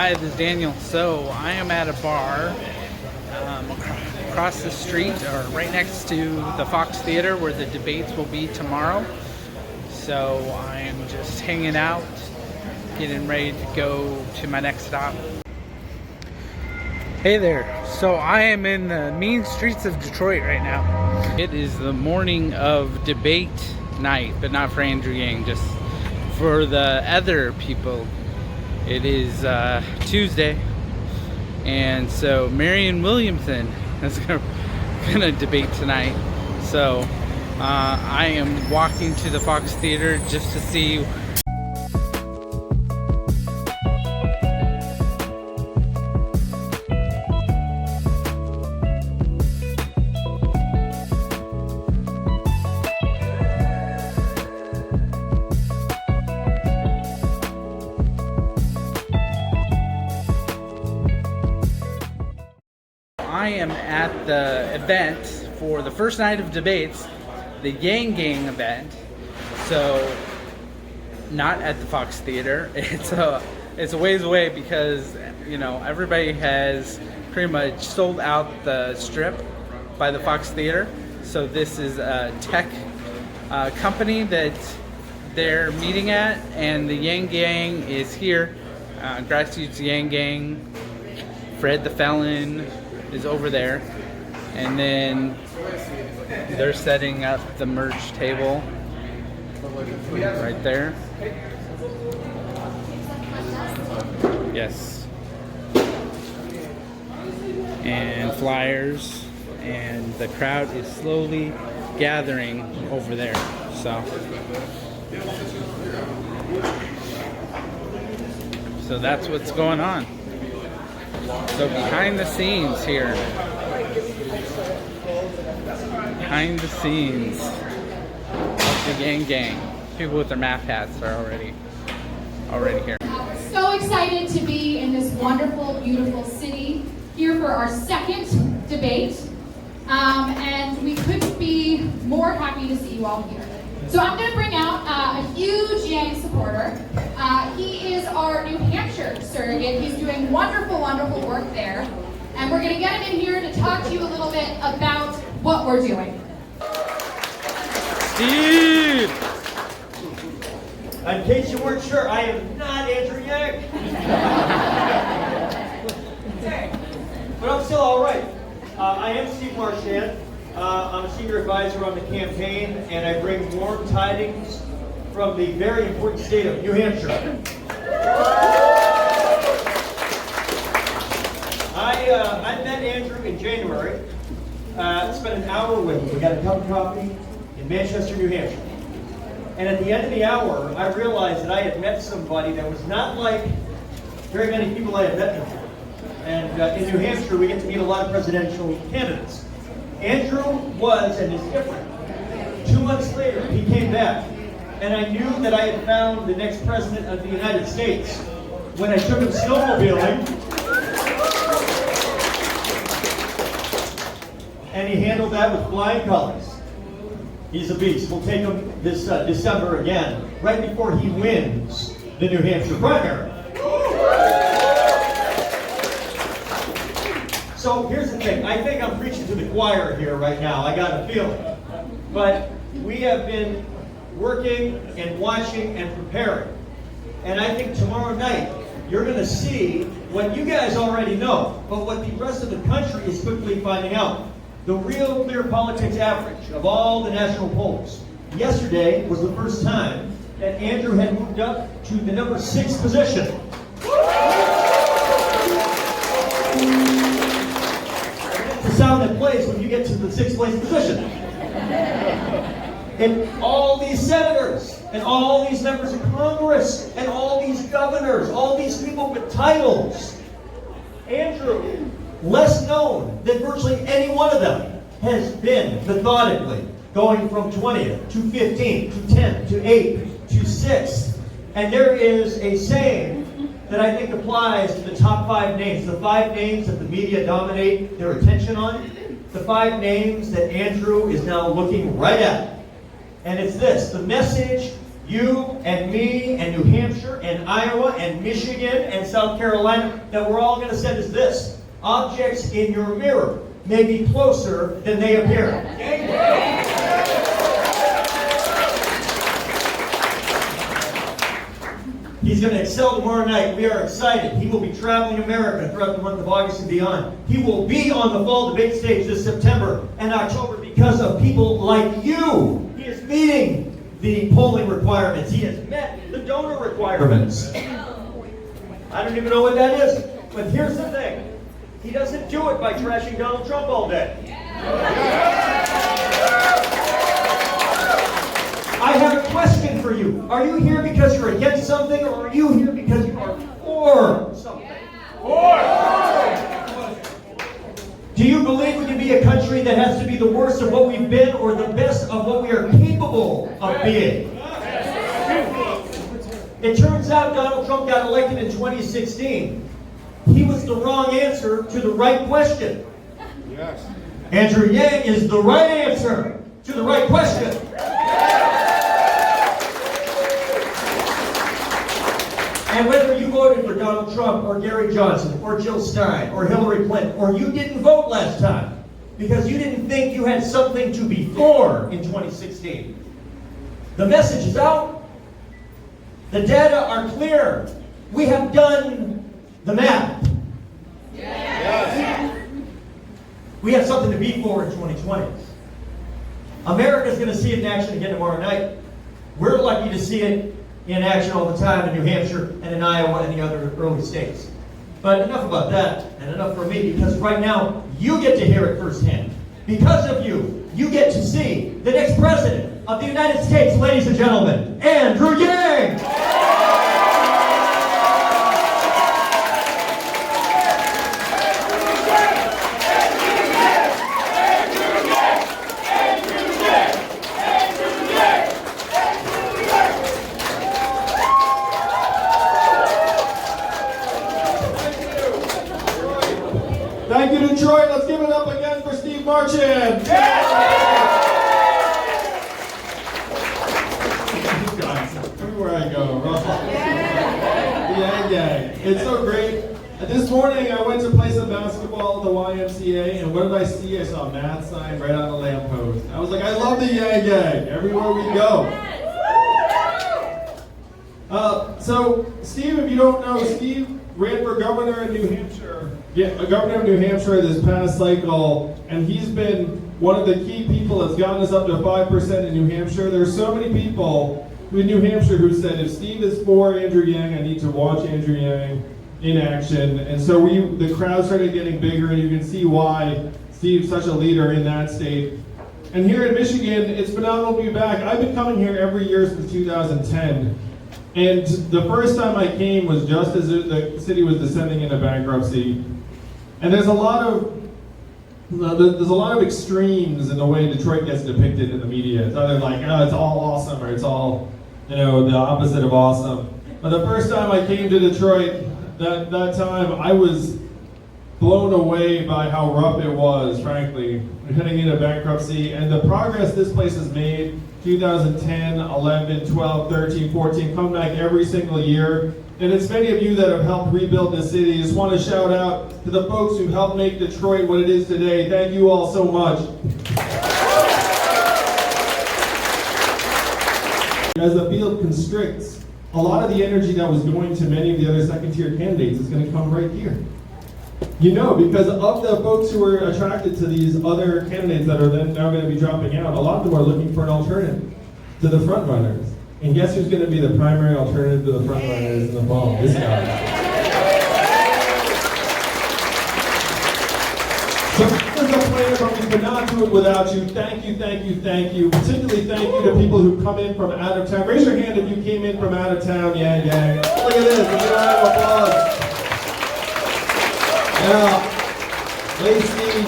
Hi, this is Daniel. So I am at a bar across the street, or right next to the Fox Theater, where the debates will be tomorrow. So I am just hanging out, getting ready to go to my next stop. Hey there. So I am in the mean streets of Detroit right now. It is the morning of debate night, but not for Andrew Yang, just for the other people. It is Tuesday, and so Marianne Williamson is gonna debate tonight. So I am walking to the Fox Theater just to see. I am at the event for the first night of debates, the Yang Gang event. So, not at the Fox Theater. It's a ways away because, you know, everybody has pretty much sold out the strip by the Fox Theater. So this is a tech company that they're meeting at, and the Yang Gang is here. Grassroots Yang Gang, Fred the Felon is over there, and then they're setting up the merch table right there. Yes, and flyers, and the crowd is slowly gathering over there. So that's what's going on. So behind the scenes here, behind the scenes of the Yang Gang, people with their math hats are already here. So excited to be in this wonderful, beautiful city here for our second debate, and we couldn't be more happy to see you all here. So I'm going to bring out a huge Yang supporter. He is our New Hampshire surrogate. He's doing wonderful, wonderful work there. And we're going to get him in here to talk to you a little bit about what we're doing. Steve! In case you weren't sure, I am not Andrew Yang. But I'm still all right. I am Steve Marchand. I'm a senior advisor on the campaign, and I bring warm tidings from the very important state of New Hampshire. I met Andrew in January. Spent an hour with him. We got a cup of coffee in Manchester, New Hampshire. And at the end of the hour, I realized that I had met somebody that was not like very many people I had met before. And in New Hampshire, we get to meet a lot of presidential candidates. Andrew was and is different. 2 months later, he came back, and I knew that I had found the next president of the United States when I took him snowmobiling, and he handled that with flying colors. He's a beast. We'll take him this December again, right before he wins the New Hampshire primary. So here's the thing. I think I'm preaching to the choir here right now. I got a feeling. But we have been working and watching and preparing. And I think tomorrow night you're going to see what you guys already know, but what the rest of the country is quickly finding out. The real clear politics average of all the national polls. Yesterday was the first time that Andrew had moved up to the number 6 position. Sound that plays when you get to the 6th place position. And all these senators, and all these members of Congress, and all these governors, all these people with titles, Andrew, less known than virtually any one of them, has been methodically going from 20th to 15th to 10th to 8th to 6th. And there is a saying that I think applies to the top 5 names, the 5 names that the media dominate their attention on, the 5 names that Andrew is now looking right at. And it's this: the message you and me and New Hampshire and Iowa and Michigan and South Carolina, that we're all going to send is this: objects in your mirror may be closer than they appear. He's going to excel tomorrow night. We are excited. He will be traveling America throughout the month of August and beyond. He will be on the fall debate stage this September and October because of people like you. He is meeting the polling requirements. He has met the donor requirements. I don't even know what that is. But here's the thing. He doesn't do it by trashing Donald Trump all day. I have a question for you. Are you here because you're against something, or are you here because you are for something? Do you believe we can be a country that has to be the worst of what we've been or the best of what we are capable of being? It turns out Donald Trump got elected in 2016. He was the wrong answer to the right question. Yes. Andrew Yang is the right answer to the right question. And whether you voted for Donald Trump or Gary Johnson or Jill Stein or Hillary Clinton, or you didn't vote last time because you didn't think you had something to be for in 2016, the message is out. The data are clear. We have done the math. Yes. We have something to be for in 2020. America's going to see it in action again tomorrow night. We're lucky to see it in action all the time in New Hampshire and in Iowa and the other early states. But enough about that, and enough for me, because right now you get to hear it firsthand. Because of you, you get to see the next president of the United States, ladies and gentlemen, Andrew Yang! Thank you, Detroit. Let's give it up again for Steve Marchand. Everywhere I go, Russell. Yeah. It's so great. This morning I went to play some basketball at the YMCA, and what did I see? I saw a math sign right on the lamppost. I was like, I love the Yang everywhere we go. So, Steve, if you don't know, Steve ran for governor in New Hampshire. Yeah, governor of New Hampshire this past cycle, and he's been one of the key people that's gotten us up to 5% in New Hampshire. There's so many people in New Hampshire who said, if Steve is for Andrew Yang, I need to watch Andrew Yang in action. And so the crowd started getting bigger, and you can see why Steve's such a leader in that state. And here in Michigan, it's phenomenal to be back. I've been coming here every year since 2010. And the first time I came was just as the city was descending into bankruptcy. And there's a lot of extremes in the way Detroit gets depicted in the media. It's either like, oh, it's all awesome, or it's all, the opposite of awesome. But the first time I came to Detroit, that time I was blown away by how rough it was, frankly, heading into bankruptcy, and the progress this place has made. 2010, 11, 12, 13, 14, come back every single year. And it's many of you that have helped rebuild this city. Just want to shout out to the folks who helped make Detroit what it is today. Thank you all so much. As the field constricts, a lot of the energy that was going to many of the other second-tier candidates is going to come right here. Because of the folks who are attracted to these other candidates that are then now going to be dropping out, a lot of them are looking for an alternative to the front runners. And guess who's going to be the primary alternative to the front runners in the fall? This guy. So this is a plan, but we could not do it without you. Thank you. Particularly thank you to people who come in from out of town. Raise your hand if you came in from out of town. Yeah. Look at this. Give a round of applause. Yeah, Lacey,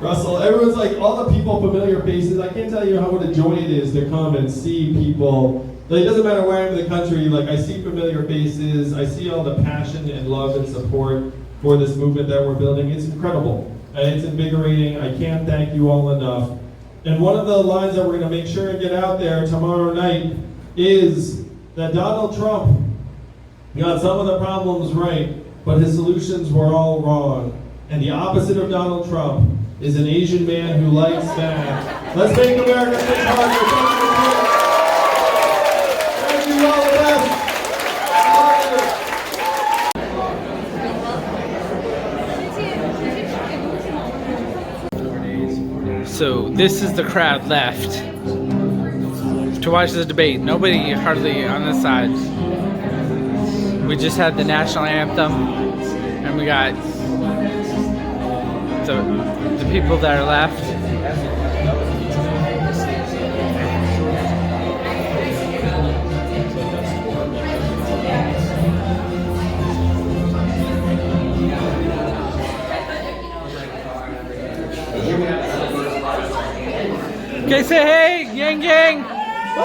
Russell, everyone's like, all the people, familiar faces. I can't tell you what a joy it is to come and see people. Like, it doesn't matter where I'm in the country, like, I see familiar faces, I see all the passion and love and support for this movement that we're building. It's incredible, and it's invigorating. I can't thank you all enough. And one of the lines that we're going to make sure and get out there tomorrow night is that Donald Trump got some of the problems right, but his solutions were all wrong. And the opposite of Donald Trump is an Asian man who likes that. Let's make America think harder. Thank you all the best. So this is the crowd left to watch the debate. Nobody hardly on this side. We just had the national anthem, and we got the people that are left. Okay, say hey, gang gang. Woo!